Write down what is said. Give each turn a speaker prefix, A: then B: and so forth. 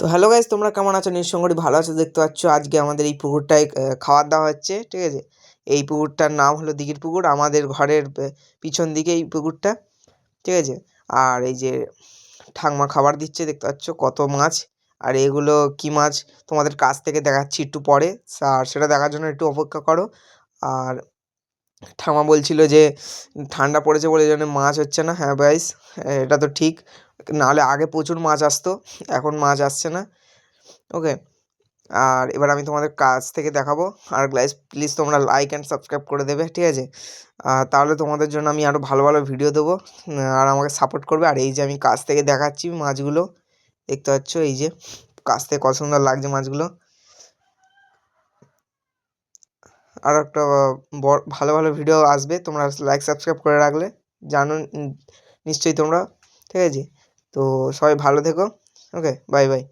A: তো hello guys, তোমরা কেমন আছো? নিশ্চয়ই করি ভালো আছো। দেখতে পাচ্ছ আজকে আমাদের এই পুকুরটায় খাবার দেওয়া হচ্ছে, ঠিক আছে। এই পুকুরটার নাম হলো দিঘির পুকুর। আমাদের ঘরের পিছন দিকে এই পুকুরটা, ঠিক আছে। আর এই যে ঠাকমা খাবার দিচ্ছে, দেখতে পাচ্ছ কত মাছ। আর এগুলো কি মাছ তোমাদের কাছ থেকে দেখাচ্ছি একটু পরে। আর সেটা দেখার জন্য একটু অপেক্ষা করো। আর ঠাকমা বলছিল যে ঠান্ডা পড়েছে বলে জন্য মাছ হচ্ছে না। হ্যাঁ গাইস, এটা তো ঠিক। নাহলে আগে প্রচুর মাছ আসতো, এখন মাছ আসছে না। ওকে। আর এবার আমি তোমাদের কাছ থেকে দেখাবো। আর গাইস প্লিজ তোমরা লাইক অ্যান্ড সাবস্ক্রাইব করে দেবে, ঠিক আছে। তাহলে তোমাদের জন্য আমি আরও ভালো ভালো ভিডিও দেবো, আর আমাকে সাপোর্ট করবে। আর এই যে আমি কাছ থেকে দেখাচ্ছি মাছগুলো, দেখতে পাচ্ছ এই যে কাছ থেকে কত সুন্দর লাগছে মাছগুলো। আর একটা ভালো ভালো ভিডিও আসবে, তোমরা লাইক সাবস্ক্রাইব করে রাখলে জানো নিশ্চয়ই তোমরা, ঠিক আছে। তো সবাই ভালো থেকো। ওকে, বাই বাই।